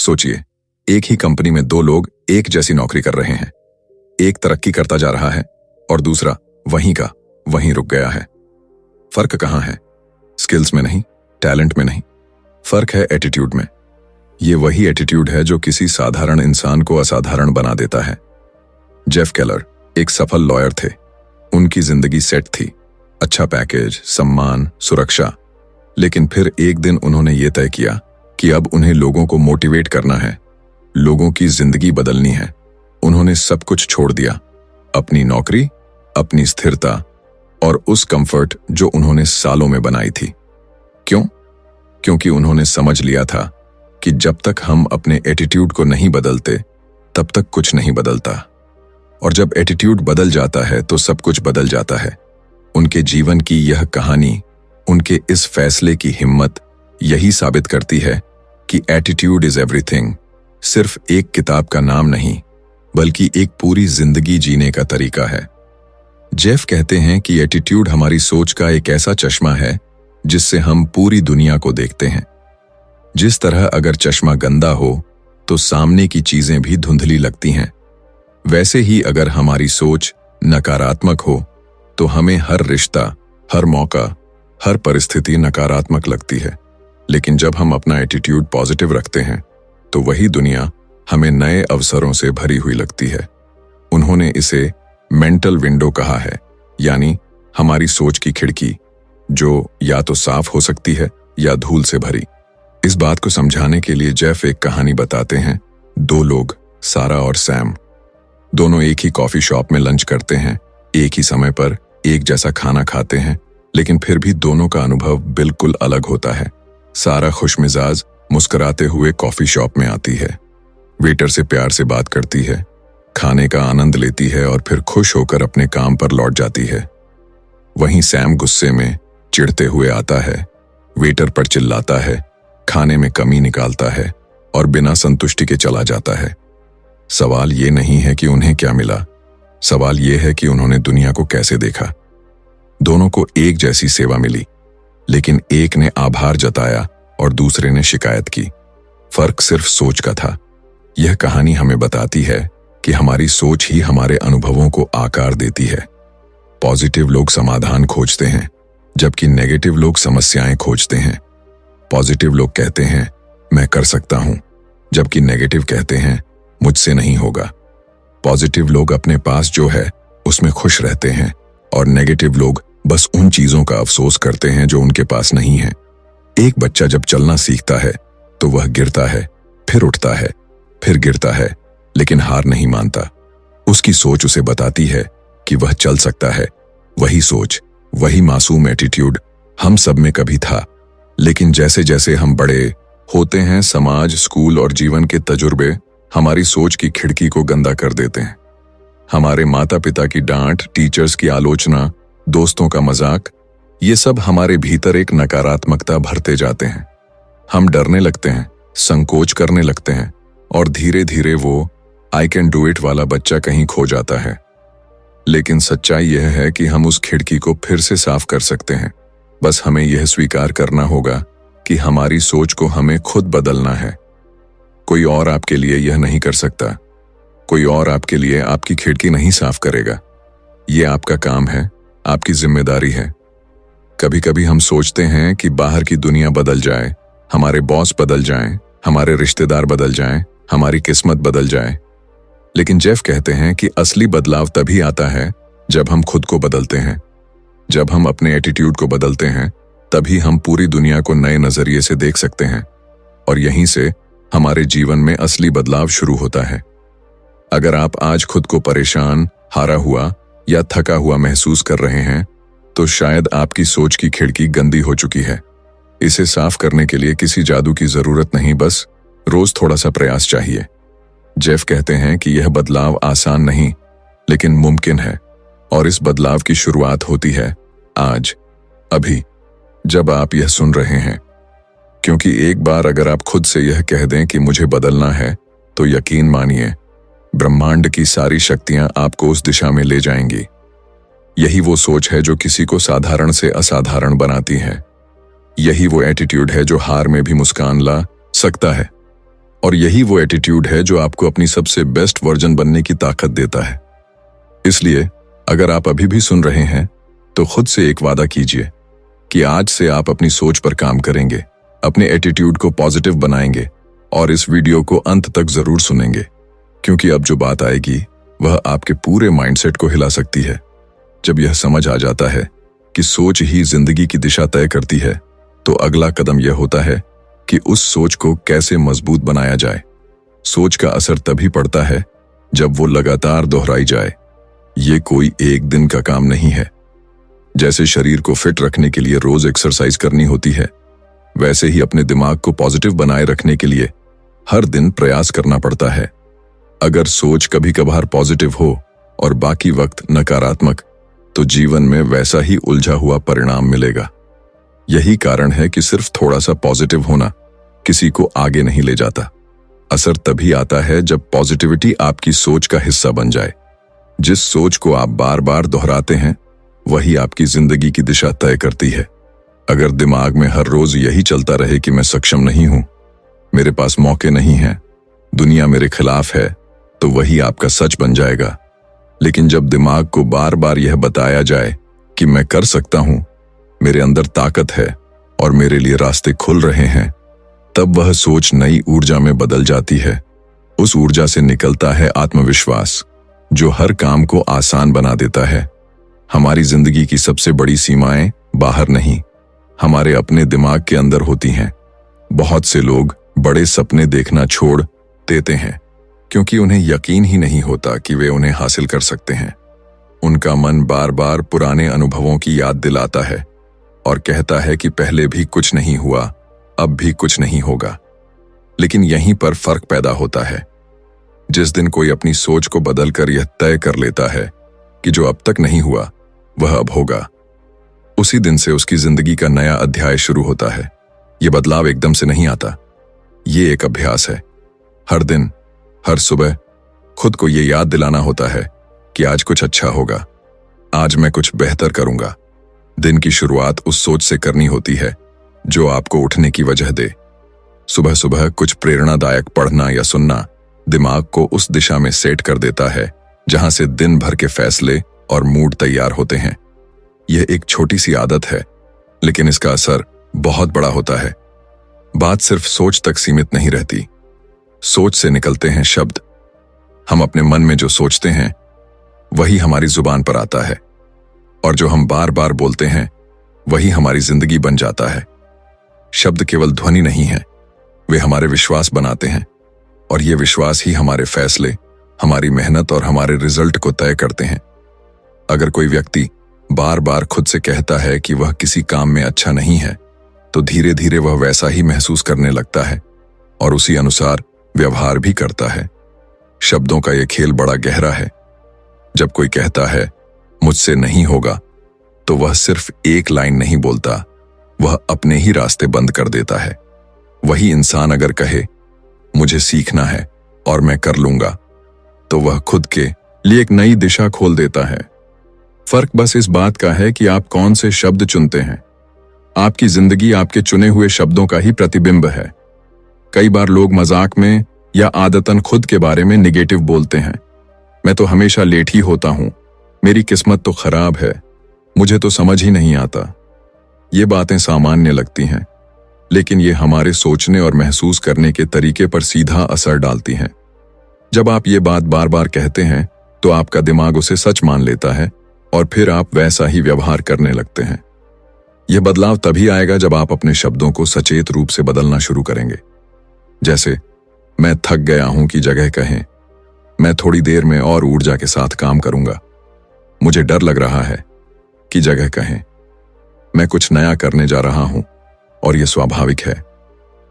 सोचिए, एक ही कंपनी में दो लोग एक जैसी नौकरी कर रहे हैं। एक तरक्की करता जा रहा है और दूसरा वहीं का वहीं रुक गया है। फर्क कहाँ है? स्किल्स में नहीं, टैलेंट में नहीं, फर्क है एटीट्यूड में। ये वही एटीट्यूड है जो किसी साधारण इंसान को असाधारण बना देता है। जेफ केलर एक सफल लॉयर थे। उनकी जिंदगी सेट थी, अच्छा पैकेज, सम्मान, सुरक्षा। लेकिन फिर एक दिन उन्होंने ये तय किया कि अब उन्हें लोगों को मोटिवेट करना है, लोगों की जिंदगी बदलनी है। उन्होंने सब कुछ छोड़ दिया, अपनी नौकरी, अपनी स्थिरता और उस कंफर्ट जो उन्होंने सालों में बनाई थी। क्यों? क्योंकि उन्होंने समझ लिया था कि जब तक हम अपने एटीट्यूड को नहीं बदलते तब तक कुछ नहीं बदलता, और जब एटीट्यूड बदल जाता है तो सब कुछ बदल जाता है। उनके जीवन की यह कहानी, उनके इस फैसले की हिम्मत यही साबित करती है कि एटीट्यूड इज एवरीथिंग सिर्फ एक किताब का नाम नहीं, बल्कि एक पूरी जिंदगी जीने का तरीका है। जेफ कहते हैं कि एटीट्यूड हमारी सोच का एक ऐसा चश्मा है जिससे हम पूरी दुनिया को देखते हैं। जिस तरह अगर चश्मा गंदा हो तो सामने की चीजें भी धुंधली लगती हैं, वैसे ही अगर हमारी सोच नकारात्मक हो तो हमें हर रिश्ता, हर मौका, हर परिस्थिति नकारात्मक लगती है। लेकिन जब हम अपना एटीट्यूड पॉजिटिव रखते हैं तो वही दुनिया हमें नए अवसरों से भरी हुई लगती है। उन्होंने इसे मेंटल विंडो कहा है, यानी हमारी सोच की खिड़की जो या तो साफ हो सकती है या धूल से भरी। इस बात को समझाने के लिए जेफ एक कहानी बताते हैं। दो लोग, सारा और सैम, दोनों एक ही कॉफी शॉप में लंच करते हैं, एक ही समय पर एक जैसा खाना खाते हैं, लेकिन फिर भी दोनों का अनुभव बिल्कुल अलग होता है। सारा खुशमिजाज मुस्कुराते हुए कॉफी शॉप में आती है, वेटर से प्यार से बात करती है, खाने का आनंद लेती है और फिर खुश होकर अपने काम पर लौट जाती है। वहीं सैम गुस्से में, चिढ़ते हुए आता है, वेटर पर चिल्लाता है, खाने में कमी निकालता है और बिना संतुष्टि के चला जाता है। सवाल ये नहीं है कि उन्हें क्या मिला, सवाल ये है कि उन्होंने दुनिया को कैसे देखा। दोनों को एक जैसी सेवा मिली, लेकिन एक ने आभार जताया और दूसरे ने शिकायत की। फर्क सिर्फ सोच का था। यह कहानी हमें बताती है कि हमारी सोच ही हमारे अनुभवों को आकार देती है। पॉजिटिव लोग समाधान खोजते हैं, जबकि नेगेटिव लोग समस्याएं खोजते हैं। पॉजिटिव लोग कहते हैं मैं कर सकता हूं, जबकि नेगेटिव कहते हैं मुझसे नहीं होगा। पॉजिटिव लोग अपने पास जो है उसमें खुश रहते हैं और नेगेटिव लोग बस उन चीजों का अफसोस करते हैं जो उनके पास नहीं है। एक बच्चा जब चलना सीखता है तो वह गिरता है, फिर उठता है, फिर गिरता है, लेकिन हार नहीं मानता। उसकी सोच उसे बताती है कि वह चल सकता है। वही सोच, वही मासूम एटीट्यूड हम सब में कभी था, लेकिन जैसे जैसे हम बड़े होते हैं, समाज, स्कूल और जीवन के तजुर्बे हमारी सोच की खिड़की को गंदा कर देते हैं। हमारे माता पिता की डांट, टीचर्स की आलोचना, दोस्तों का मजाक, ये सब हमारे भीतर एक नकारात्मकता भरते जाते हैं। हम डरने लगते हैं, संकोच करने लगते हैं और धीरे धीरे वो आई कैन डू इट वाला बच्चा कहीं खो जाता है। लेकिन सच्चाई यह है कि हम उस खिड़की को फिर से साफ कर सकते हैं। बस हमें यह स्वीकार करना होगा कि हमारी सोच को हमें खुद बदलना है। कोई और आपके लिए यह नहीं कर सकता। कोई और आपके लिए आपकी खिड़की नहीं साफ करेगा। ये आपका काम है, आपकी जिम्मेदारी है। कभी कभी हम सोचते हैं कि बाहर की दुनिया बदल जाए, हमारे बॉस बदल जाएं, हमारे रिश्तेदार बदल जाएं, हमारी किस्मत बदल जाए। लेकिन जेफ कहते हैं कि असली बदलाव तभी आता है जब हम खुद को बदलते हैं। जब हम अपने एटीट्यूड को बदलते हैं तभी हम पूरी दुनिया को नए नजरिए से देख सकते हैं, और यहीं से हमारे जीवन में असली बदलाव शुरू होता है। अगर आप आज खुद को परेशान, हारा हुआ या थका हुआ महसूस कर रहे हैं तो शायद आपकी सोच की खिड़की गंदी हो चुकी है। इसे साफ करने के लिए किसी जादू की जरूरत नहीं, बस रोज थोड़ा सा प्रयास चाहिए। जेफ कहते हैं कि यह बदलाव आसान नहीं, लेकिन मुमकिन है, और इस बदलाव की शुरुआत होती है आज, अभी, जब आप यह सुन रहे हैं। क्योंकि एक बार अगर आप खुद से यह कह दें कि मुझे बदलना है, तो यकीन मानिए ब्रह्मांड की सारी शक्तियां आपको उस दिशा में ले जाएंगी। यही वो सोच है जो किसी को साधारण से असाधारण बनाती है। यही वो एटीट्यूड है जो हार में भी मुस्कान ला सकता है। और यही वो एटीट्यूड है जो आपको अपनी सबसे बेस्ट वर्जन बनने की ताकत देता है। इसलिए अगर आप अभी भी सुन रहे हैं तो खुद से एक वादा कीजिए कि आज से आप अपनी सोच पर काम करेंगे, अपने एटीट्यूड को पॉजिटिव बनाएंगे और इस वीडियो को अंत तक जरूर सुनेंगे, क्योंकि अब जो बात आएगी वह आपके पूरे माइंडसेट को हिला सकती है। जब यह समझ आ जाता है कि सोच ही जिंदगी की दिशा तय करती है, तो अगला कदम यह होता है कि उस सोच को कैसे मजबूत बनाया जाए। सोच का असर तभी पड़ता है जब वो लगातार दोहराई जाए। ये कोई एक दिन का काम नहीं है। जैसे शरीर को फिट रखने के लिए रोज एक्सरसाइज करनी होती है, वैसे ही अपने दिमाग को पॉजिटिव बनाए रखने के लिए हर दिन प्रयास करना पड़ता है। अगर सोच कभी कभार पॉजिटिव हो और बाकी वक्त नकारात्मक, तो जीवन में वैसा ही उलझा हुआ परिणाम मिलेगा। यही कारण है कि सिर्फ थोड़ा सा पॉजिटिव होना किसी को आगे नहीं ले जाता। असर तभी आता है जब पॉजिटिविटी आपकी सोच का हिस्सा बन जाए। जिस सोच को आप बार बार दोहराते हैं, वही आपकी जिंदगी की दिशा तय करती है। अगर दिमाग में हर रोज यही चलता रहे कि मैं सक्षम नहीं हूं, मेरे पास मौके नहीं हैं, दुनिया मेरे खिलाफ है, तो वही आपका सच बन जाएगा। लेकिन जब दिमाग को बार बार यह बताया जाए कि मैं कर सकता हूं, मेरे अंदर ताकत है और मेरे लिए रास्ते खुल रहे हैं, तब वह सोच नई ऊर्जा में बदल जाती है। उस ऊर्जा से निकलता है आत्मविश्वास, जो हर काम को आसान बना देता है। हमारी जिंदगी की सबसे बड़ी सीमाएं बाहर नहीं, हमारे अपने दिमाग के अंदर होती हैं। बहुत से लोग बड़े सपने देखना छोड़ देते हैं क्योंकि उन्हें यकीन ही नहीं होता कि वे उन्हें हासिल कर सकते हैं। उनका मन बार बार पुराने अनुभवों की याद दिलाता है और कहता है कि पहले भी कुछ नहीं हुआ, अब भी कुछ नहीं होगा। लेकिन यहीं पर फर्क पैदा होता है। जिस दिन कोई अपनी सोच को बदलकर यह तय कर लेता है कि जो अब तक नहीं हुआ वह अब होगा, उसी दिन से उसकी जिंदगी का नया अध्याय शुरू होता है। यह बदलाव एकदम से नहीं आता, ये एक अभ्यास है। हर दिन, हर सुबह खुद को यह याद दिलाना होता है कि आज कुछ अच्छा होगा, आज मैं कुछ बेहतर करूंगा। दिन की शुरुआत उस सोच से करनी होती है जो आपको उठने की वजह दे। सुबह सुबह कुछ प्रेरणादायक पढ़ना या सुनना दिमाग को उस दिशा में सेट कर देता है जहां से दिन भर के फैसले और मूड तैयार होते हैं। यह एक छोटी सी आदत है, लेकिन इसका असर बहुत बड़ा होता है। बात सिर्फ सोच तक सीमित नहीं रहती। सोच से निकलते हैं शब्द। हम अपने मन में जो सोचते हैं वही हमारी जुबान पर आता है, और जो हम बार बार बोलते हैं वही हमारी जिंदगी बन जाता है। शब्द केवल ध्वनि नहीं है, वे हमारे विश्वास बनाते हैं, और ये विश्वास ही हमारे फैसले, हमारी मेहनत और हमारे रिजल्ट को तय करते हैं। अगर कोई व्यक्ति बार बार खुद से कहता है कि वह किसी काम में अच्छा नहीं है, तो धीरे धीरे वह वैसा ही महसूस करने लगता है और उसी अनुसार व्यवहार भी करता है। शब्दों का यह खेल बड़ा गहरा है। जब कोई कहता है मुझसे नहीं होगा, तो वह सिर्फ एक लाइन नहीं बोलता, वह अपने ही रास्ते बंद कर देता है। वही इंसान अगर कहे मुझे सीखना है और मैं कर लूंगा, तो वह खुद के लिए एक नई दिशा खोल देता है। फर्क बस इस बात का है कि आप कौन से शब्द चुनते हैं। आपकी जिंदगी आपके चुने हुए शब्दों का ही प्रतिबिंब है। कई बार लोग मजाक में या आदतन खुद के बारे में निगेटिव बोलते हैं। मैं तो हमेशा लेट ही होता हूं, मेरी किस्मत तो खराब है, मुझे तो समझ ही नहीं आता। ये बातें सामान्य लगती हैं, लेकिन ये हमारे सोचने और महसूस करने के तरीके पर सीधा असर डालती हैं। जब आप ये बात बार बार कहते हैं, तो आपका दिमाग उसे सच मान लेता है और फिर आप वैसा ही व्यवहार करने लगते हैं। यह बदलाव तभी आएगा जब आप अपने शब्दों को सचेत रूप से बदलना शुरू करेंगे। जैसे मैं थक गया हूं की जगह कहें मैं थोड़ी देर में और ऊर्जा के साथ काम करूंगा। मुझे डर लग रहा है की जगह कहें मैं कुछ नया करने जा रहा हूं और यह स्वाभाविक है।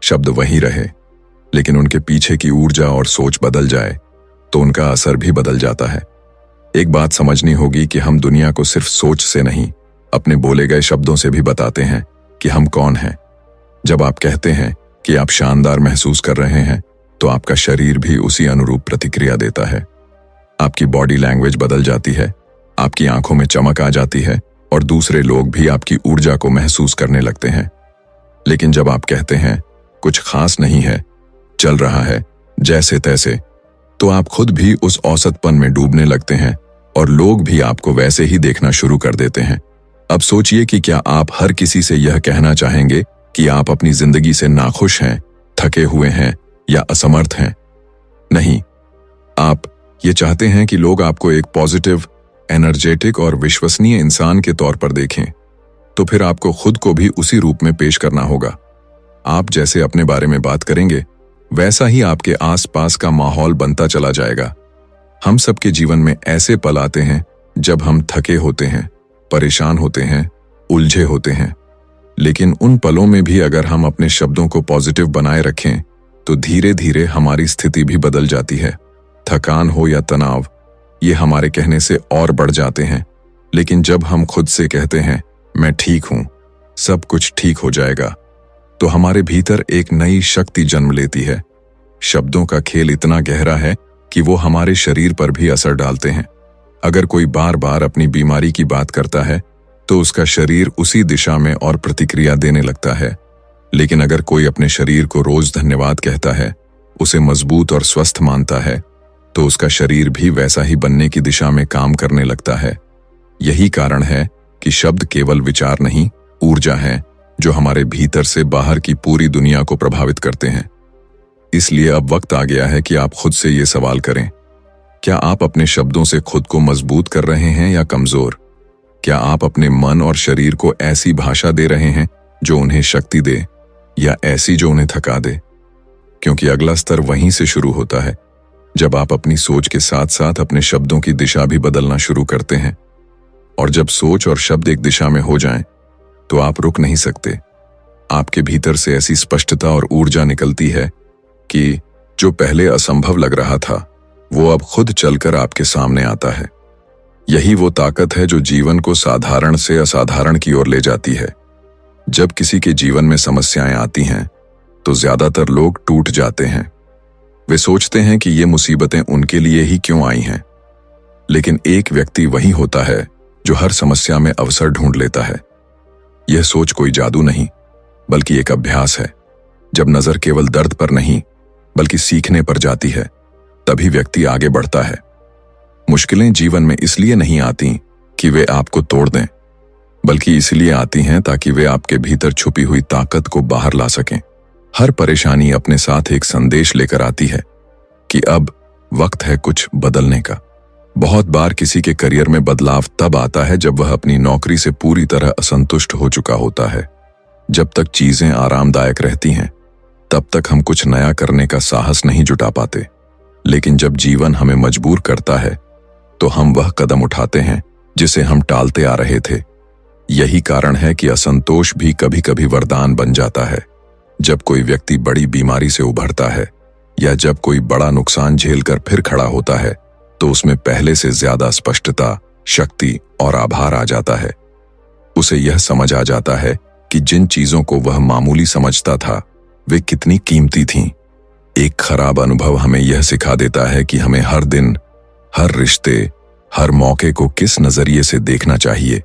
शब्द वही रहे, लेकिन उनके पीछे की ऊर्जा और सोच बदल जाए तो उनका असर भी बदल जाता है। एक बात समझनी होगी कि हम दुनिया को सिर्फ सोच से नहीं, अपने बोले गए शब्दों से भी बताते हैं कि हम कौन हैं। जब आप कहते हैं कि आप शानदार महसूस कर रहे हैं, तो आपका शरीर भी उसी अनुरूप प्रतिक्रिया देता है। आपकी बॉडी लैंग्वेज बदल जाती है, आपकी आंखों में चमक आ जाती है और दूसरे लोग भी आपकी ऊर्जा को महसूस करने लगते हैं। लेकिन जब आप कहते हैं कुछ खास नहीं है, चल रहा है जैसे तैसे, तो आप खुद भी उस औसतपन में डूबने लगते हैं और लोग भी आपको वैसे ही देखना शुरू कर देते हैं। अब सोचिए कि क्या आप हर किसी से यह कहना चाहेंगे कि आप अपनी जिंदगी से नाखुश हैं, थके हुए हैं या असमर्थ हैं? नहीं, आप ये चाहते हैं कि लोग आपको एक पॉजिटिव, एनर्जेटिक और विश्वसनीय इंसान के तौर पर देखें। तो फिर आपको खुद को भी उसी रूप में पेश करना होगा। आप जैसे अपने बारे में बात करेंगे, वैसा ही आपके आसपास का माहौल बनता चला जाएगा। हम सबके जीवन में ऐसे पल आते हैं जब हम थके होते हैं, परेशान होते हैं, उलझे होते हैं। लेकिन उन पलों में भी अगर हम अपने शब्दों को पॉजिटिव बनाए रखें, तो धीरे धीरे हमारी स्थिति भी बदल जाती है। थकान हो या तनाव, ये हमारे कहने से और बढ़ जाते हैं। लेकिन जब हम खुद से कहते हैं, मैं ठीक हूं, सब कुछ ठीक हो जाएगा, तो हमारे भीतर एक नई शक्ति जन्म लेती है। शब्दों का खेल इतना गहरा है कि वो हमारे शरीर पर भी असर डालते हैं। अगर कोई बार बार अपनी बीमारी की बात करता है, तो उसका शरीर उसी दिशा में और प्रतिक्रिया देने लगता है। लेकिन अगर कोई अपने शरीर को रोज धन्यवाद कहता है, उसे मजबूत और स्वस्थ मानता है, तो उसका शरीर भी वैसा ही बनने की दिशा में काम करने लगता है। यही कारण है कि शब्द केवल विचार नहीं, ऊर्जा है जो हमारे भीतर से बाहर की पूरी दुनिया को प्रभावित करते हैं। इसलिए अब वक्त आ गया है कि आप खुद से ये सवाल करें, क्या आप अपने शब्दों से खुद को मजबूत कर रहे हैं या कमजोर? क्या आप अपने मन और शरीर को ऐसी भाषा दे रहे हैं जो उन्हें शक्ति दे, या ऐसी जो उन्हें थका दे? क्योंकि अगला स्तर वहीं से शुरू होता है, जब आप अपनी सोच के साथ साथ अपने शब्दों की दिशा भी बदलना शुरू करते हैं। और जब सोच और शब्द एक दिशा में हो जाएं, तो आप रुक नहीं सकते। आपके भीतर से ऐसी स्पष्टता और ऊर्जा निकलती है कि जो पहले असंभव लग रहा था, वो अब खुद चलकर आपके सामने आता है। यही वो ताकत है जो जीवन को साधारण से असाधारण की ओर ले जाती है। जब किसी के जीवन में समस्याएं आती हैं, तो ज्यादातर लोग टूट जाते हैं। वे सोचते हैं कि ये मुसीबतें उनके लिए ही क्यों आई हैं। लेकिन एक व्यक्ति वही होता है जो हर समस्या में अवसर ढूंढ लेता है। यह सोच कोई जादू नहीं, बल्कि एक अभ्यास है। जब नजर केवल दर्द पर नहीं, बल्कि सीखने पर जाती है, तभी व्यक्ति आगे बढ़ता है। मुश्किलें जीवन में इसलिए नहीं आती कि वे आपको तोड़ दें, बल्कि इसलिए आती हैं ताकि वे आपके भीतर छुपी हुई ताकत को बाहर ला सकें। हर परेशानी अपने साथ एक संदेश लेकर आती है कि अब वक्त है कुछ बदलने का। बहुत बार किसी के करियर में बदलाव तब आता है जब वह अपनी नौकरी से पूरी तरह असंतुष्ट हो चुका होता है। जब तक चीजें आरामदायक रहती हैं, तब तक हम कुछ नया करने का साहस नहीं जुटा पाते। लेकिन जब जीवन हमें मजबूर करता है, तो हम वह कदम उठाते हैं जिसे हम टालते आ रहे थे। यही कारण है कि असंतोष भी कभी कभी वरदान बन जाता है। जब कोई व्यक्ति बड़ी बीमारी से उभरता है, या जब कोई बड़ा नुकसान झेलकर फिर खड़ा होता है, तो उसमें पहले से ज्यादा स्पष्टता, शक्ति और आभार आ जाता है। उसे यह समझ आ जाता है कि जिन चीजों को वह मामूली समझता था, वे कितनी कीमती थीं। एक खराब अनुभव हमें यह सिखा देता है कि हमें हर दिन, हर रिश्ते, हर मौके को किस नजरिए से देखना चाहिए।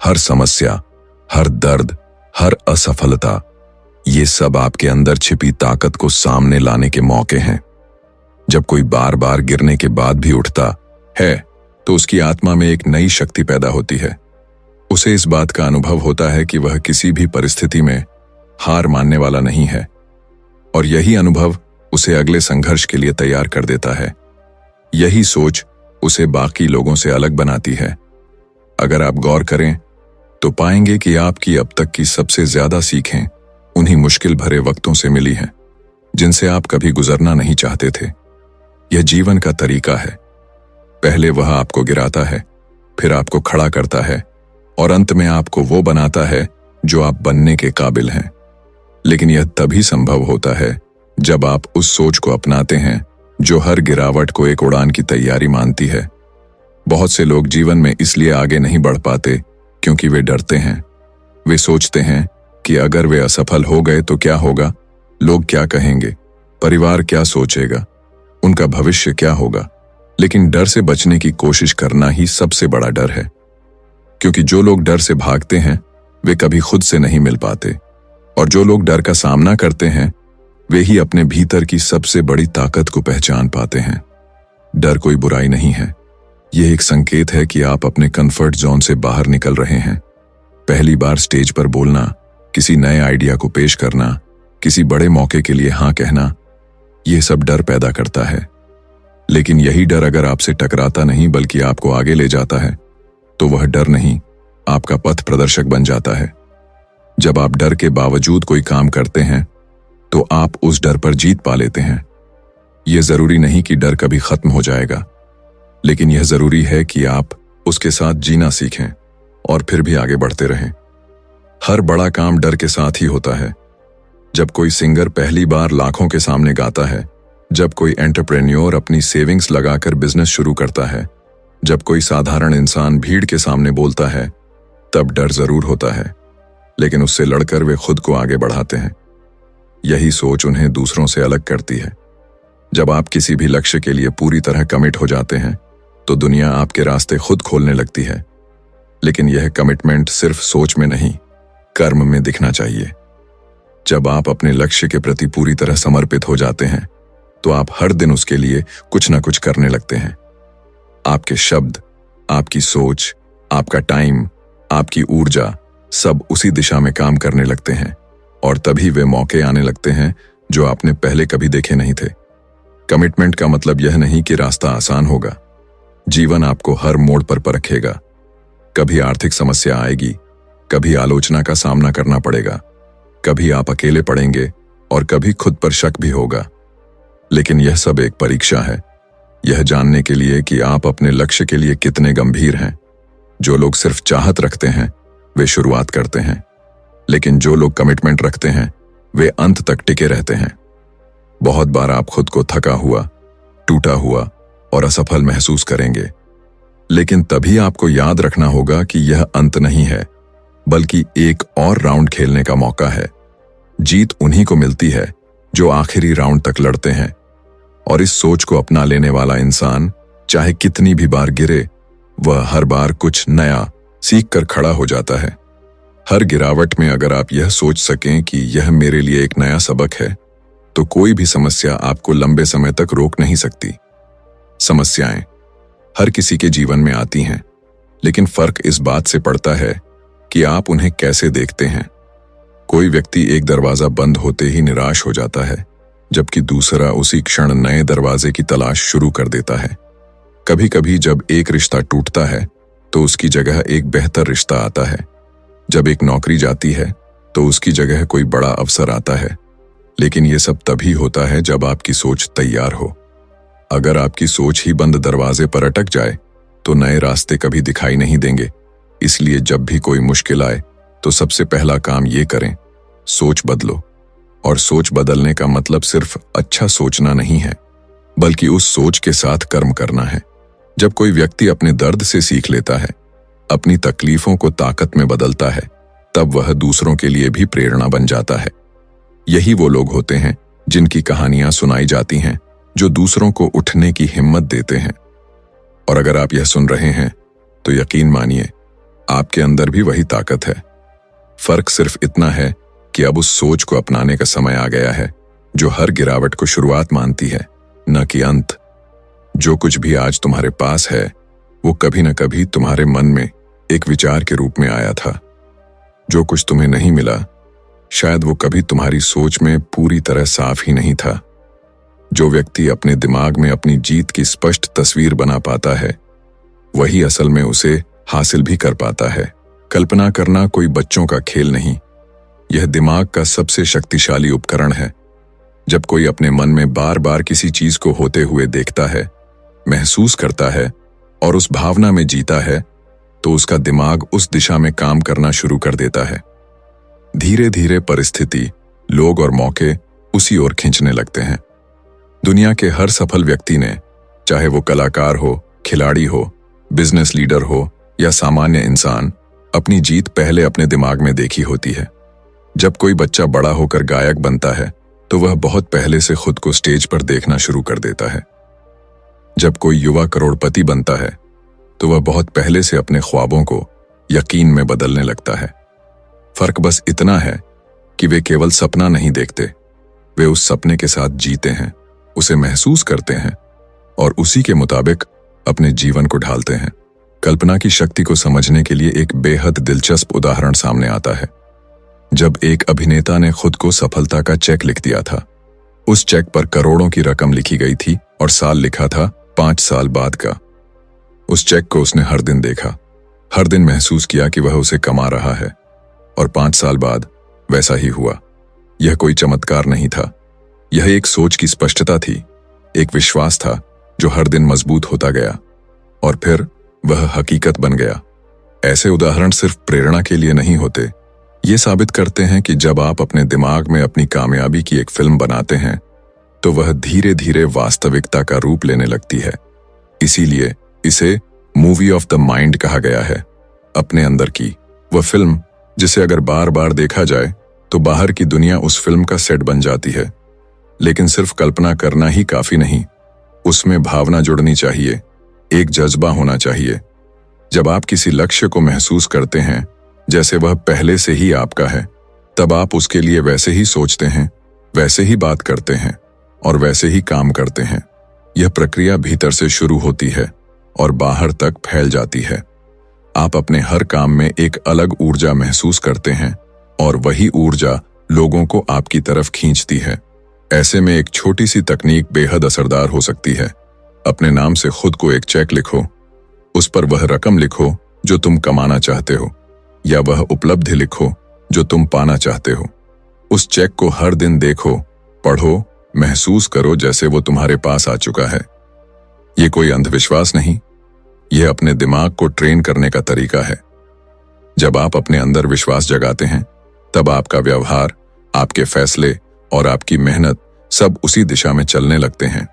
हर समस्या, हर दर्द, हर असफलता, ये सब आपके अंदर छिपी ताकत को सामने लाने के मौके हैं। जब कोई बार बार गिरने के बाद भी उठता है, तो उसकी आत्मा में एक नई शक्ति पैदा होती है। उसे इस बात का अनुभव होता है कि वह किसी भी परिस्थिति में हार मानने वाला नहीं है, और यही अनुभव उसे अगले संघर्ष के लिए तैयार कर देता है। यही सोच उसे बाकी लोगों से अलग बनाती है। अगर आप गौर करें, तो पाएंगे कि आपकी अब तक की सबसे ज्यादा सीखें उन्हीं मुश्किल भरे वक्तों से मिली हैं, जिनसे आप कभी गुजरना नहीं चाहते थे। यह जीवन का तरीका है। पहले वह आपको गिराता है, फिर आपको खड़ा करता है, और अंत में आपको वो बनाता है जो आप बनने के काबिल हैं। लेकिन यह तभी संभव होता है जब आप उस सोच को अपनाते हैं जो हर गिरावट को एक उड़ान की तैयारी मानती है। बहुत से लोग जीवन में इसलिए आगे नहीं बढ़ पाते क्योंकि वे डरते हैं। वे सोचते हैं कि अगर वे असफल हो गए तो क्या होगा, लोग क्या कहेंगे, परिवार क्या सोचेगा, उनका भविष्य क्या होगा। लेकिन डर से बचने की कोशिश करना ही सबसे बड़ा डर है, क्योंकि जो लोग डर से भागते हैं वे कभी खुद से नहीं मिल पाते, और जो लोग डर का सामना करते हैं वे ही अपने भीतर की सबसे बड़ी ताकत को पहचान पाते हैं। डर कोई बुराई नहीं है, यह एक संकेत है कि आप अपने कंफर्ट जोन से बाहर निकल रहे हैं। पहली बार स्टेज पर बोलना, किसी नए आइडिया को पेश करना, किसी बड़े मौके के लिए हाँ कहना, यह सब डर पैदा करता है। लेकिन यही डर अगर आपसे टकराता नहीं बल्कि आपको आगे ले जाता है, तो वह डर नहीं, आपका पथ प्रदर्शक बन जाता है। जब आप डर के बावजूद कोई काम करते हैं, तो आप उस डर पर जीत पा लेते हैं। यह जरूरी नहीं कि डर कभी खत्म हो जाएगा, लेकिन यह जरूरी है कि आप उसके साथ जीना सीखें और फिर भी आगे बढ़ते रहें। हर बड़ा काम डर के साथ ही होता है। जब कोई सिंगर पहली बार लाखों के सामने गाता है, जब कोई एंटरप्रेन्योर अपनी सेविंग्स लगाकर बिजनेस शुरू करता है, जब कोई साधारण इंसान भीड़ के सामने बोलता है, तब डर जरूर होता है, लेकिन उससे लड़कर वे खुद को आगे बढ़ाते हैं। यही सोच उन्हें दूसरों से अलग करती है। जब आप किसी भी लक्ष्य के लिए पूरी तरह कमिट हो जाते हैं, तो दुनिया आपके रास्ते खुद खोलने लगती है। लेकिन यह कमिटमेंट सिर्फ सोच में नहीं, कर्म में दिखना चाहिए। जब आप अपने लक्ष्य के प्रति पूरी तरह समर्पित हो जाते हैं, तो आप हर दिन उसके लिए कुछ ना कुछ करने लगते हैं। आपके शब्द, आपकी सोच, आपका टाइम, आपकी ऊर्जा सब उसी दिशा में काम करने लगते हैं, और तभी वे मौके आने लगते हैं जो आपने पहले कभी देखे नहीं थे। कमिटमेंट का मतलब यह नहीं कि रास्ता आसान होगा। जीवन आपको हर मोड़ पर परखेगा। कभी आर्थिक समस्या आएगी, कभी आलोचना का सामना करना पड़ेगा, कभी आप अकेले पड़ेंगे और कभी खुद पर शक भी होगा। लेकिन यह सब एक परीक्षा है, यह जानने के लिए कि आप अपने लक्ष्य के लिए कितने गंभीर हैं। जो लोग सिर्फ चाहत रखते हैं, वे शुरुआत करते हैं, लेकिन जो लोग कमिटमेंट रखते हैं, वे अंत तक टिके रहते हैं। बहुत बार आप खुद को थका हुआ, टूटा हुआ और असफल महसूस करेंगे, लेकिन तभी आपको याद रखना होगा कि यह अंत नहीं है, बल्कि एक और राउंड खेलने का मौका है। जीत उन्हीं को मिलती है जो आखिरी राउंड तक लड़ते हैं, और इस सोच को अपना लेने वाला इंसान चाहे कितनी भी बार गिरे, वह हर बार कुछ नया सीख कर खड़ा हो जाता है। हर गिरावट में अगर आप यह सोच सकें कि यह मेरे लिए एक नया सबक है, तो कोई भी समस्या आपको लंबे समय तक रोक नहीं सकती। समस्याएं हर किसी के जीवन में आती हैं, लेकिन फर्क इस बात से पड़ता है कि आप उन्हें कैसे देखते हैं। कोई व्यक्ति एक दरवाजा बंद होते ही निराश हो जाता है, जबकि दूसरा उसी क्षण नए दरवाजे की तलाश शुरू कर देता है। कभी कभी जब एक रिश्ता टूटता है, तो उसकी जगह एक बेहतर रिश्ता आता है। जब एक नौकरी जाती है, तो उसकी जगह कोई बड़ा अवसर आता है। लेकिन यह सब तभी होता है जब आपकी सोच तैयार हो। अगर आपकी सोच ही बंद दरवाजे पर अटक जाए, तो नए रास्ते कभी दिखाई नहीं देंगे। इसलिए जब भी कोई मुश्किल आए, तो सबसे पहला काम ये करें, सोच बदलो। और सोच बदलने का मतलब सिर्फ अच्छा सोचना नहीं है, बल्कि उस सोच के साथ कर्म करना है। जब कोई व्यक्ति अपने दर्द से सीख लेता है, अपनी तकलीफों को ताकत में बदलता है, तब वह दूसरों के लिए भी प्रेरणा बन जाता है। यही वो लोग होते हैं जिनकी कहानियां सुनाई जाती हैं, जो दूसरों को उठने की हिम्मत देते हैं। और अगर आप यह सुन रहे हैं, तो यकीन मानिए, आपके अंदर भी वही ताकत है। फर्क सिर्फ इतना है कि अब उस सोच को अपनाने का समय आ गया है, जो हर गिरावट को शुरुआत मानती है, न कि अंत। जो कुछ भी आज तुम्हारे पास है, वो कभी न कभी तुम्हारे मन में एक विचार के रूप में आया था। जो कुछ तुम्हें नहीं मिला, शायद वो कभी तुम्हारी सोच में पूरी तरह साफ ही नहीं था। जो व्यक्ति अपने दिमाग में अपनी जीत की स्पष्ट तस्वीर बना पाता है, वही असल में उसे हासिल भी कर पाता है। कल्पना करना कोई बच्चों का खेल नहीं, यह दिमाग का सबसे शक्तिशाली उपकरण है। जब कोई अपने मन में बार बार किसी चीज को होते हुए देखता है, महसूस करता है और उस भावना में जीता है, तो उसका दिमाग उस दिशा में काम करना शुरू कर देता है। धीरे धीरे परिस्थिति, लोग और मौके उसी ओर खींचने लगते हैं। दुनिया के हर सफल व्यक्ति ने, चाहे वो कलाकार हो, खिलाड़ी हो, बिजनेस लीडर हो या सामान्य इंसान, अपनी जीत पहले अपने दिमाग में देखी होती है। जब कोई बच्चा बड़ा होकर गायक बनता है, तो वह बहुत पहले से खुद को स्टेज पर देखना शुरू कर देता है। जब कोई युवा करोड़पति बनता है, तो वह बहुत पहले से अपने ख्वाबों को यकीन में बदलने लगता है। फर्क बस इतना है कि वे केवल सपना नहीं देखते, वे उस सपने के साथ जीते हैं, उसे महसूस करते हैं और उसी के मुताबिक अपने जीवन को ढालते हैं। कल्पना की शक्ति को समझने के लिए एक बेहद दिलचस्प उदाहरण सामने आता है। जब एक अभिनेता ने खुद को सफलता का चेक लिख दिया था। उस चेक पर करोड़ों की रकम लिखी गई थी और साल लिखा था 5 साल बाद का। उस चेक को उसने हर दिन देखा, हर दिन महसूस किया कि वह उसे कमा रहा है, और 5 साल बाद वैसा ही हुआ। यह कोई चमत्कार नहीं था, यह एक सोच की स्पष्टता थी, एक विश्वास था जो हर दिन मजबूत होता गया और फिर वह हकीकत बन गया। ऐसे उदाहरण सिर्फ प्रेरणा के लिए नहीं होते, ये साबित करते हैं कि जब आप अपने दिमाग में अपनी कामयाबी की एक फिल्म बनाते हैं तो वह धीरे धीरे वास्तविकता का रूप लेने लगती है। इसीलिए इसे मूवी ऑफ द माइंड कहा गया है। अपने अंदर की वह फिल्म जिसे अगर बार बार देखा जाए तो बाहर की दुनिया उस फिल्म का सेट बन जाती है। लेकिन सिर्फ कल्पना करना ही काफी नहीं, उसमें भावना जुड़नी चाहिए, एक जज्बा होना चाहिए। जब आप किसी लक्ष्य को महसूस करते हैं जैसे वह पहले से ही आपका है, तब आप उसके लिए वैसे ही सोचते हैं, वैसे ही बात करते हैं और वैसे ही काम करते हैं। यह प्रक्रिया भीतर से शुरू होती है और बाहर तक फैल जाती है। आप अपने हर काम में एक अलग ऊर्जा महसूस करते हैं और वही ऊर्जा लोगों को आपकी तरफ खींचती है। ऐसे में एक छोटी सी तकनीक बेहद असरदार हो सकती है। अपने नाम से खुद को एक चेक लिखो, उस पर वह रकम लिखो जो तुम कमाना चाहते हो, या वह उपलब्धि लिखो जो तुम पाना चाहते हो। उस चेक को हर दिन देखो, पढ़ो, महसूस करो जैसे वो तुम्हारे पास आ चुका है। ये कोई अंधविश्वास नहीं, यह अपने दिमाग को ट्रेन करने का तरीका है। जब आप अपने अंदर विश्वास जगाते हैं तब आपका व्यवहार, आपके फैसले और आपकी मेहनत सब उसी दिशा में चलने लगते हैं।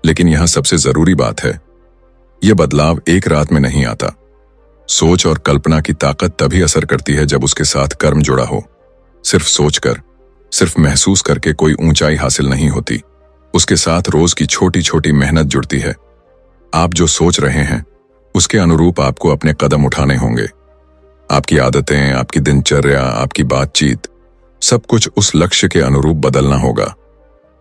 लेकिन यहां सबसे जरूरी बात है, यह बदलाव एक रात में नहीं आता। सोच और कल्पना की ताकत तभी असर करती है जब उसके साथ कर्म जुड़ा हो। सिर्फ सोचकर, सिर्फ महसूस करके कोई ऊंचाई हासिल नहीं होती, उसके साथ रोज की छोटी छोटी मेहनत जुड़ती है। आप जो सोच रहे हैं उसके अनुरूप आपको अपने कदम उठाने होंगे। आपकी आदतें, आपकी दिनचर्या, आपकी बातचीत, सब कुछ उस लक्ष्य के अनुरूप बदलना होगा।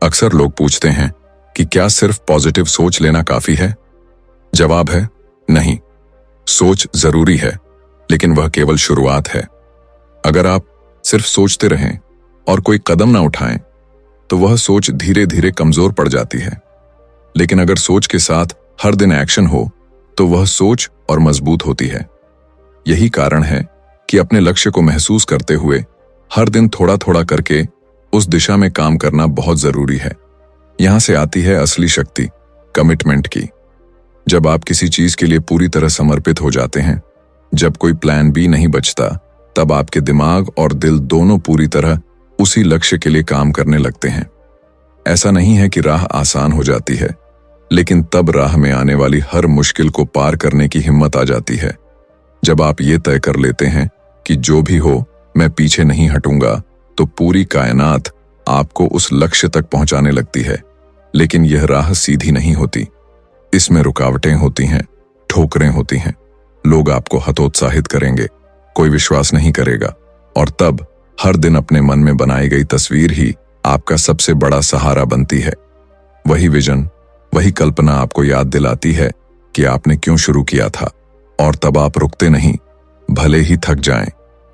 अक्सर लोग पूछते हैं कि क्या सिर्फ पॉजिटिव सोच लेना काफी है? जवाब है नहीं। सोच जरूरी है, लेकिन वह केवल शुरुआत है। अगर आप सिर्फ सोचते रहें और कोई कदम ना उठाएं, तो वह सोच धीरे धीरे कमजोर पड़ जाती है। लेकिन अगर सोच के साथ हर दिन एक्शन हो, तो वह सोच और मजबूत होती है। यही कारण है कि अपने लक्ष्य को महसूस करते हुए हर दिन थोड़ा थोड़ा करके उस दिशा में काम करना बहुत जरूरी है। यहां से आती है असली शक्ति, कमिटमेंट की। जब आप किसी चीज के लिए पूरी तरह समर्पित हो जाते हैं, जब कोई प्लान बी नहीं बचता, तब आपके दिमाग और दिल दोनों पूरी तरह उसी लक्ष्य के लिए काम करने लगते हैं। ऐसा नहीं है कि राह आसान हो जाती है, लेकिन तब राह में आने वाली हर मुश्किल को पार करने की हिम्मत आ जाती है। जब आप ये तय कर लेते हैं कि जो भी हो मैं पीछे नहीं हटूंगा, तो पूरी कायनात आपको उस लक्ष्य तक पहुंचाने लगती है। लेकिन यह राह सीधी नहीं होती, इसमें रुकावटें होती हैं, ठोकरें होती हैं। लोग आपको हतोत्साहित करेंगे, कोई विश्वास नहीं करेगा, और तब हर दिन अपने मन में बनाई गई तस्वीर ही आपका सबसे बड़ा सहारा बनती है। वही विजन, वही कल्पना आपको याद दिलाती है कि आपने क्यों शुरू किया था, और तब आप रुकते नहीं। भले ही थक जाएं,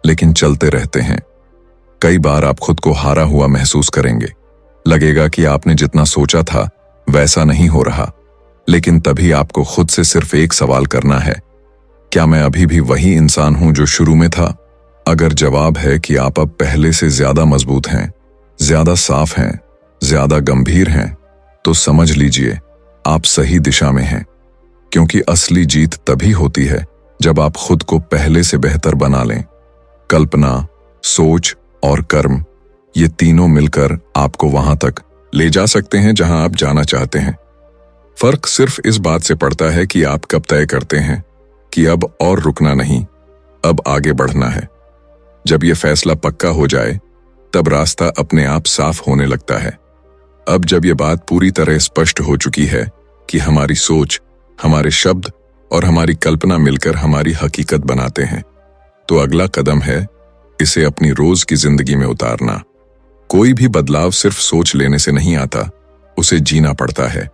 लेकिन चलते रहते हैं। कई बार आप खुद को हारा हुआ महसूस करेंगे, लगेगा कि आपने जितना सोचा था वैसा नहीं हो रहा। लेकिन तभी आपको खुद से सिर्फ एक सवाल करना है, क्या मैं अभी भी वही इंसान हूं जो शुरू में था? अगर जवाब है कि आप अब पहले से ज्यादा मजबूत हैं, ज्यादा साफ हैं, ज्यादा गंभीर हैं, तो समझ लीजिए आप सही दिशा में हैं। क्योंकि असली जीत तभी होती है जब आप खुद को पहले से बेहतर बना लें। कल्पना, सोच और कर्म, ये तीनों मिलकर आपको वहां तक ले जा सकते हैं जहां आप जाना चाहते हैं। फर्क सिर्फ इस बात से पड़ता है कि आप कब तय करते हैं कि अब और रुकना नहीं, अब आगे बढ़ना है। जब यह फैसला पक्का हो जाए, तब रास्ता अपने आप साफ होने लगता है। अब जब यह बात पूरी तरह स्पष्ट हो चुकी है कि हमारी सोच, हमारे शब्द और हमारी कल्पना मिलकर हमारी हकीकत बनाते हैं, तो अगला कदम है इसे अपनी रोज की जिंदगी में उतारना। कोई भी बदलाव सिर्फ सोच लेने से नहीं आता, उसे जीना पड़ता है।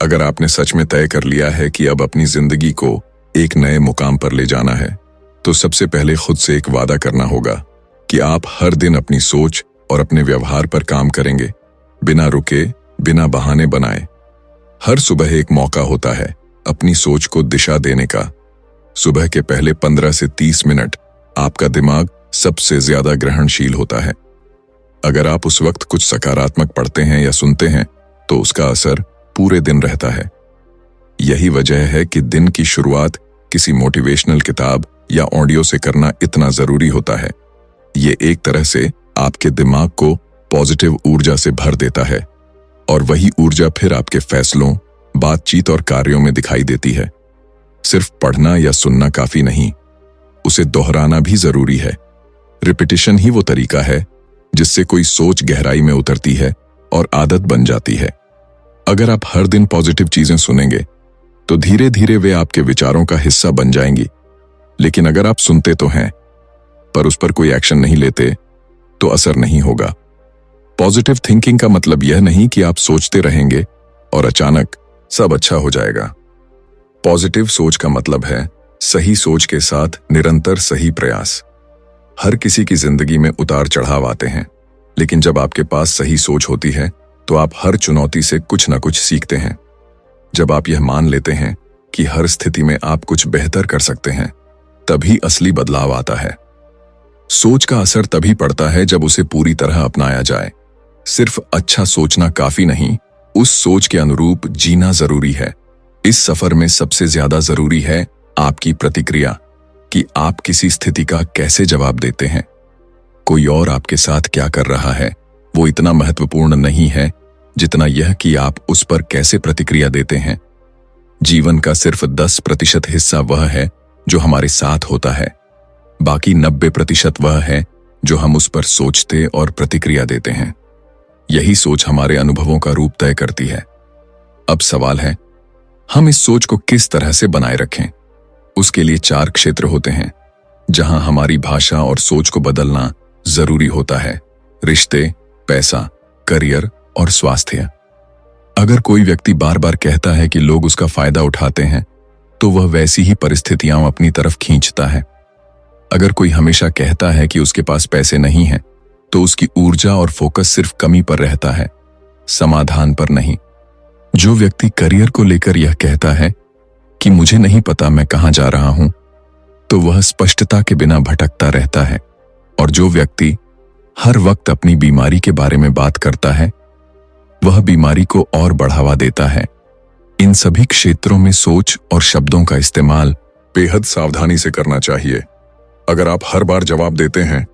अगर आपने सच में तय कर लिया है कि अब अपनी जिंदगी को एक नए मुकाम पर ले जाना है, तो सबसे पहले खुद से एक वादा करना होगा कि आप हर दिन अपनी सोच और अपने व्यवहार पर काम करेंगे, बिना रुके, बिना बहाने बनाए। हर सुबह एक मौका होता है अपनी सोच को दिशा देने का। सुबह के पहले 15 से 30 मिनट आपका दिमाग सबसे ज्यादा ग्रहणशील होता है। अगर आप उस वक्त कुछ सकारात्मक पढ़ते हैं या सुनते हैं, तो उसका असर पूरे दिन रहता है। यही वजह है कि दिन की शुरुआत किसी मोटिवेशनल किताब या ऑडियो से करना इतना जरूरी होता है। ये एक तरह से आपके दिमाग को पॉजिटिव ऊर्जा से भर देता है, और वही ऊर्जा फिर आपके फैसलों, बातचीत और कार्यों में दिखाई देती है। सिर्फ पढ़ना या सुनना काफी नहीं, उसे दोहराना भी जरूरी है। रिपीटिशन ही वो तरीका है जिससे कोई सोच गहराई में उतरती है और आदत बन जाती है। अगर आप हर दिन पॉजिटिव चीजें सुनेंगे, तो धीरे धीरे वे आपके विचारों का हिस्सा बन जाएंगी। लेकिन अगर आप सुनते तो हैं, पर उस पर कोई एक्शन नहीं लेते, तो असर नहीं होगा। पॉजिटिव थिंकिंग का मतलब यह नहीं कि आप सोचते रहेंगे और अचानक सब अच्छा हो जाएगा। पॉजिटिव सोच का मतलब है सही सोच के साथ निरंतर सही प्रयास। हर किसी की जिंदगी में उतार चढ़ाव आते हैं, लेकिन जब आपके पास सही सोच होती है, तो आप हर चुनौती से कुछ ना कुछ सीखते हैं। जब आप यह मान लेते हैं कि हर स्थिति में आप कुछ बेहतर कर सकते हैं, तभी असली बदलाव आता है। सोच का असर तभी पड़ता है जब उसे पूरी तरह अपनाया जाए। सिर्फ अच्छा सोचना काफी नहीं, उस सोच के अनुरूप जीना जरूरी है। इस सफर में सबसे ज्यादा जरूरी है आपकी प्रतिक्रिया, कि आप किसी स्थिति का कैसे जवाब देते हैं। कोई और आपके साथ क्या कर रहा है, वो इतना महत्वपूर्ण नहीं है जितना यह कि आप उस पर कैसे प्रतिक्रिया देते हैं। जीवन का सिर्फ 10% हिस्सा वह है जो हमारे साथ होता है, बाकी 90% वह है जो हम उस पर सोचते और प्रतिक्रिया देते हैं। यही सोच हमारे अनुभवों का रूप तय करती है। अब सवाल है, हम इस सोच को किस तरह से बनाए रखें। उसके लिए 4 क्षेत्र होते हैं जहां हमारी भाषा और सोच को बदलना जरूरी होता है: रिश्ते, पैसा, करियर और स्वास्थ्य। अगर कोई व्यक्ति बार बार कहता है कि लोग उसका फायदा उठाते हैं, तो वह वैसी ही परिस्थितियां अपनी तरफ खींचता है। अगर कोई हमेशा कहता है कि उसके पास पैसे नहीं हैं, तो उसकी ऊर्जा और फोकस सिर्फ कमी पर रहता है, समाधान पर नहीं। जो व्यक्ति करियर को लेकर यह कहता है कि मुझे नहीं पता मैं कहां जा रहा हूं, तो वह स्पष्टता के बिना भटकता रहता है। और जो व्यक्ति हर वक्त अपनी बीमारी के बारे में बात करता है, वह बीमारी को और बढ़ावा देता है। इन सभी क्षेत्रों में सोच और शब्दों का इस्तेमाल बेहद सावधानी से करना चाहिए। अगर आप हर बार जवाब देते हैं,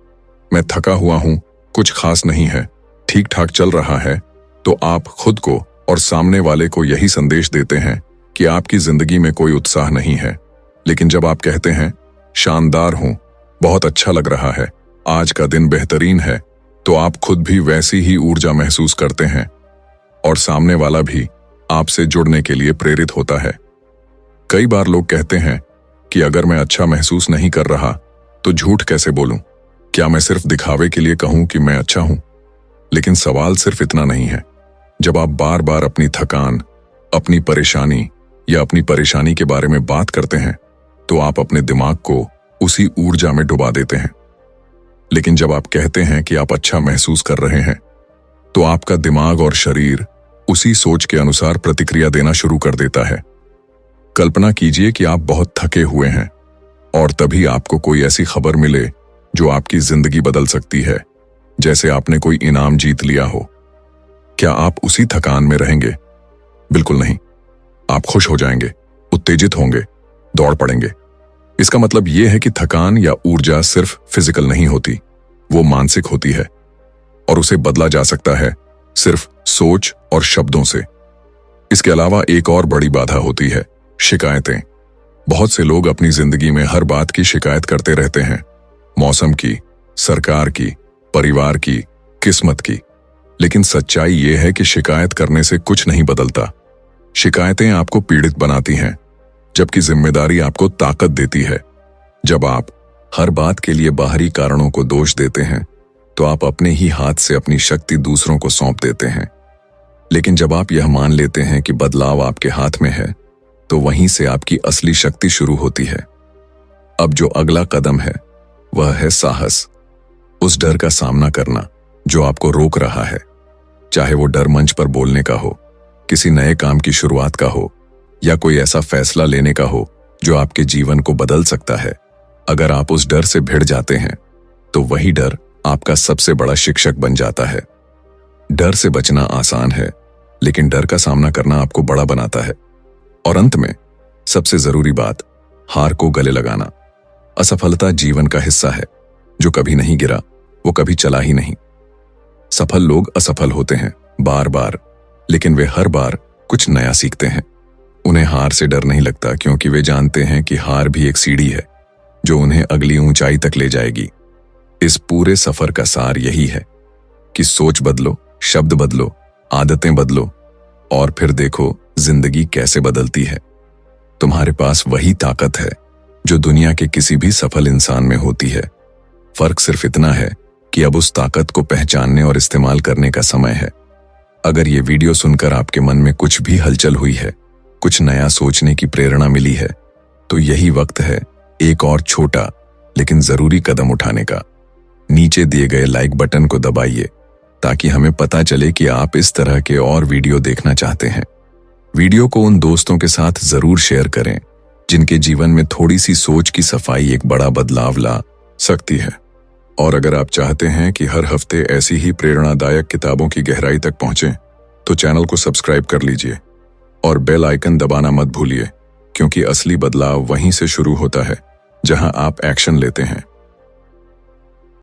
मैं थका हुआ हूं, कुछ खास नहीं है, ठीक ठाक चल रहा है, तो आप खुद को और सामने वाले को यही संदेश देते हैं कि आपकी जिंदगी में कोई उत्साह नहीं है। लेकिन जब आप कहते हैं, शानदार हूं, बहुत अच्छा लग रहा है, आज का दिन बेहतरीन है, तो आप खुद भी वैसी ही ऊर्जा महसूस करते हैं और सामने वाला भी आपसे जुड़ने के लिए प्रेरित होता है। कई बार लोग कहते हैं कि अगर मैं अच्छा महसूस नहीं कर रहा, तो झूठ कैसे बोलूं? क्या मैं सिर्फ दिखावे के लिए कहूं कि मैं अच्छा हूं? लेकिन सवाल सिर्फ इतना नहीं है। जब आप बार बार अपनी थकान, अपनी परेशानी या अपनी परेशानी के बारे में बात करते हैं, तो आप अपने दिमाग को उसी ऊर्जा में डुबा देते हैं। लेकिन जब आप कहते हैं कि आप अच्छा महसूस कर रहे हैं, तो आपका दिमाग और शरीर उसी सोच के अनुसार प्रतिक्रिया देना शुरू कर देता है। कल्पना कीजिए कि आप बहुत थके हुए हैं और तभी आपको कोई ऐसी खबर मिले जो आपकी जिंदगी बदल सकती है, जैसे आपने कोई इनाम जीत लिया हो। क्या आप उसी थकान में रहेंगे? बिल्कुल नहीं। आप खुश हो जाएंगे, उत्तेजित होंगे, दौड़ पड़ेंगे। इसका मतलब यह है कि थकान या ऊर्जा सिर्फ फिजिकल नहीं होती, वो मानसिक होती है, और उसे बदला जा सकता है सिर्फ सोच और शब्दों से। इसके अलावा एक और बड़ी बाधा होती है शिकायतें। बहुत से लोग अपनी जिंदगी में हर बात की शिकायत करते रहते हैं, मौसम की, सरकार की, परिवार की, किस्मत की। लेकिन सच्चाई यह है कि शिकायत करने से कुछ नहीं बदलता। शिकायतें आपको पीड़ित बनाती हैं, जबकि जिम्मेदारी आपको ताकत देती है। जब आप हर बात के लिए बाहरी कारणों को दोष देते हैं, तो आप अपने ही हाथ से अपनी शक्ति दूसरों को सौंप देते हैं। लेकिन जब आप यह मान लेते हैं कि बदलाव आपके हाथ में है, तो वहीं से आपकी असली शक्ति शुरू होती है। अब जो अगला कदम है वह है साहस। उस डर का सामना करना जो आपको रोक रहा है, चाहे वो डर मंच पर बोलने का हो, किसी नए काम की शुरुआत का हो, या कोई ऐसा फैसला लेने का हो जो आपके जीवन को बदल सकता है। अगर आप उस डर से भिड़ जाते हैं तो वही डर आपका सबसे बड़ा शिक्षक बन जाता है। डर से बचना आसान है, लेकिन डर का सामना करना आपको बड़ा बनाता है। और अंत में सबसे जरूरी बात, हार को गले लगाना। असफलता जीवन का हिस्सा है। जो कभी नहीं गिरा वो कभी चला ही नहीं। सफल लोग असफल होते हैं बार बार, लेकिन वे हर बार कुछ नया सीखते हैं। उन्हें हार से डर नहीं लगता, क्योंकि वे जानते हैं कि हार भी एक सीढ़ी है जो उन्हें अगली ऊंचाई तक ले जाएगी। इस पूरे सफर का सार यही है कि सोच बदलो, शब्द बदलो, आदतें बदलो, और फिर देखो जिंदगी कैसे बदलती है। तुम्हारे पास वही ताकत है जो दुनिया के किसी भी सफल इंसान में होती है। फर्क सिर्फ इतना है कि अब उस ताकत को पहचानने और इस्तेमाल करने का समय है। अगर ये वीडियो सुनकर आपके मन में कुछ भी हलचल हुई है, कुछ नया सोचने की प्रेरणा मिली है, तो यही वक्त है एक और छोटा लेकिन जरूरी कदम उठाने का। नीचे दिए गए लाइक बटन को दबाइए ताकि हमें पता चले कि आप इस तरह के और वीडियो देखना चाहते हैं। वीडियो को उन दोस्तों के साथ जरूर शेयर करें जिनके जीवन में थोड़ी सी सोच की सफाई एक बड़ा बदलाव ला सकती है। और अगर आप चाहते हैं कि हर हफ्ते ऐसी ही प्रेरणादायक किताबों की गहराई तक पहुंचें, तो चैनल को सब्सक्राइब कर लीजिए और बेल आइकन दबाना मत भूलिए, क्योंकि असली बदलाव वहीं से शुरू होता है जहां आप एक्शन लेते हैं।